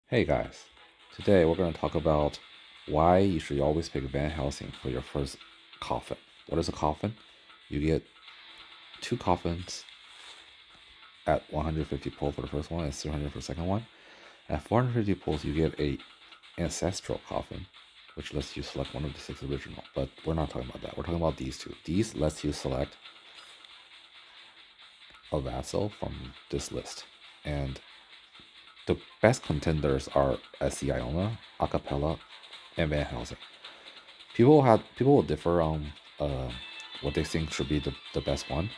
Hey guys, today we're going to talk about why you should always pick Van Helsing for your first coffin. What is a coffin? You get two coffins at 150 pull for the first one and 300 for the second one. At 450 pulls, you get a ancestral coffin, which lets you select one of the 6 original. But we're not talking about that. We're talking about these two. These lets you select a vassal from this list. And the best contenders are SC Iona, Acapella, and Van Helsing. People will differ on what they think should be the best one.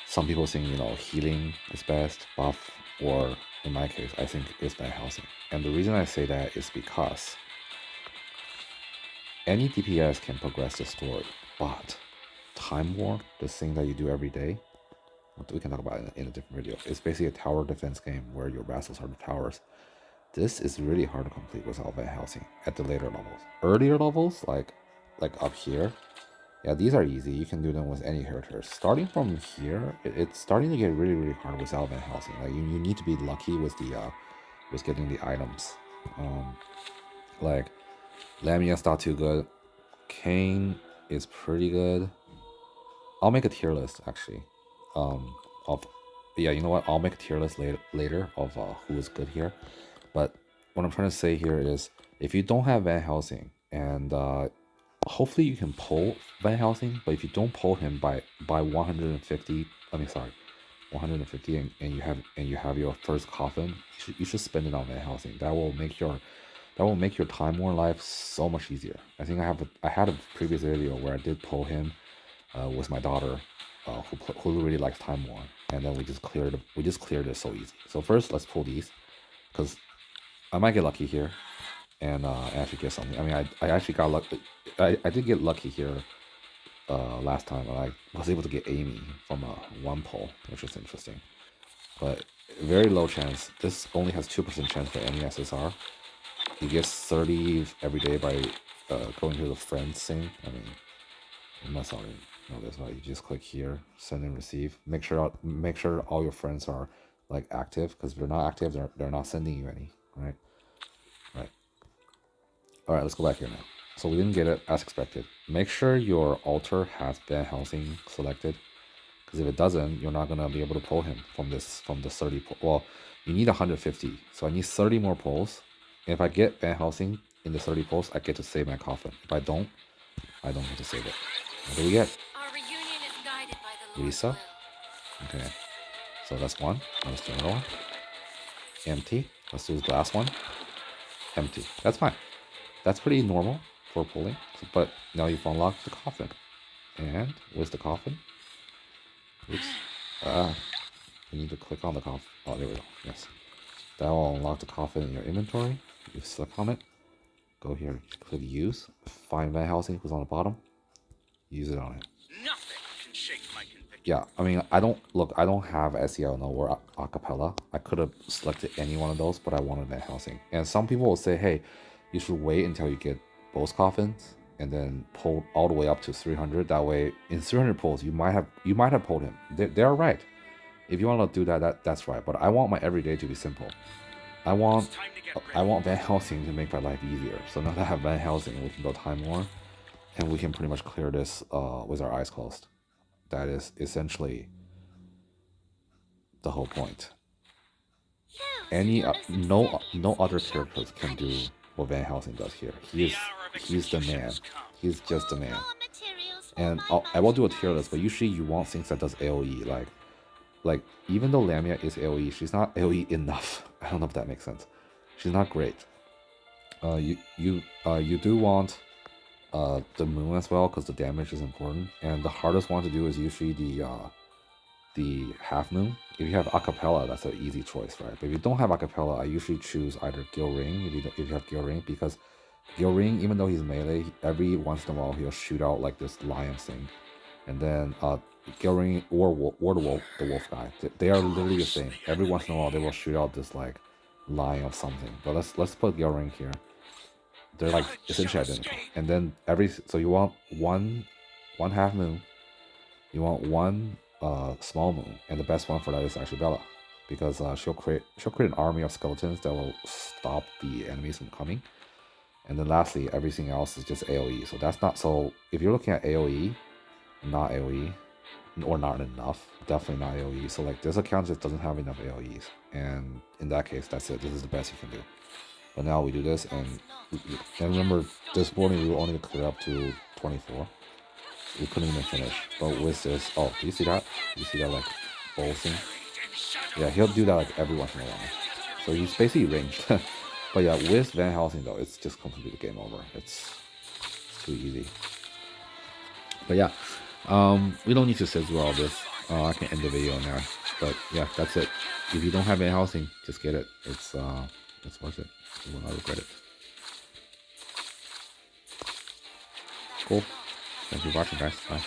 Some people think healing is best, buff, or in my case, I think it's Van Helsing. And the reason I say that is because any DPS can progress the story, but Timeworn, the thing that you do every day, we can talk about it in a different video. It's basically a tower defense game where your vassals are the towers. This is really hard to complete without Van Helsing at the later levels. Earlier levels, like up here, yeah, these are easy. You can do them with any character. Starting from here, it's starting to get really hard without Van Helsing. Like you need to be lucky with the with getting the items. Like Lamia's not too good. Kane is pretty good. I'll make a tier list actually. Of yeah, you know what? I'll make a tier list later of who is good here. But what I'm trying to say here is, if you don't have Van Helsing, and hopefully you can pull Van Helsing, but if you don't pull him by 150, 150, and you have your first coffin, you should spend it on Van Helsing. That will make your Time War life so much easier. I think I had a previous video where I did pull him with my daughter, who really likes Time War, and then we just cleared it so easy. So first, let's pull these, because I might get lucky here and actually get something. I mean, I actually got lucky. I did get lucky here last time. I was able to get Amy from one pull, which was interesting. But very low chance. This only has 2% chance for any SSR. You get 30 every day by going to the friends thing. I mean, you must already know this, right? You just click here, send and receive. Make sure all your friends are like active, because if they're not active, they're not sending you any, right? Right. All right, let's go back here now. So we didn't get it as expected. Make sure your altar has Van Helsing selected, because if it doesn't, you're not gonna be able to pull him from the 30 pull. Well, you need 150, so I need 30 more pulls. And if I get Van Helsing in the 30 pulls, I get to save my coffin. If I don't get to save it. What do we get? Our reunion is guided by the Lord's Lisa. will. Okay, so that's one. Let's do another one. Empty. Let's do the last one. Empty. That's fine. That's pretty normal for pulling. But now you've unlocked the coffin. And with the coffin, oops. You need to click on the coffin. Oh, there we go. Yes. That will unlock the coffin in your inventory. You click on it. Go here. Click use. Find Van Helsing, who's on the bottom. Use it on it. Nothing can shake my conviction. Yeah, I mean, I don't have SEO or Acapella. I could have selected any one of those, but I wanted Van Helsing. And some people will say, hey, you should wait until you get both coffins and then pull all the way up to 300. That way, in 300 pulls, you might have pulled him. They're right. If you want to do that's right. But I want my everyday to be simple. I want Van Helsing to make my life easier. So now that I have Van Helsing, we can go Time War, and we can pretty much clear this with our eyes closed. That is essentially the whole point. No other characters can do what Van Helsing does here. He's the man. He's just the man. And I will do a tier list, but usually you want things that does AOE. Like even though Lamia is AOE, she's not AOE enough. I don't know if that makes sense. She's not great. You do want the moon as well, because the damage is important, and the hardest one to do is usually the half moon. If you have Acapella, that's an easy choice, right? But if you don't have Acapella, I usually choose either Gil Ring if you have Gil Ring, because Gil Ring, even though he's melee, every once in a while he'll shoot out like this lion thing, and then Gil Ring or the wolf guy, they are literally the same. Every once in a while they will shoot out this like lion of something. But let's put Gil Ring here. They're like essentially identical. And then so you want one half moon, you want one small moon, and the best one for that is actually Bella. because she'll create an army of skeletons that will stop the enemies from coming. And then lastly, everything else is just AoE. So that's not, so if you're looking at AoE, not AoE, or not enough, definitely not AoE. So like this account just doesn't have enough AoEs, and in that case, that's it. This is the best you can do. But now we do this, and remember, this morning we were only clear up to 24. We couldn't even finish. But with this, oh, do you see that? Do you see that like bowl thing? Yeah, he'll do that like every once in a while. So he's basically ranged. But yeah, with Van Helsing though, it's just completely game over. It's too easy. But yeah, we don't need to sit through all this. I can end the video now. But yeah, that's it. If you don't have Van Helsing, just get it. It's worth it. You will not regret it. Cool. Thank you for watching, guys. Bye.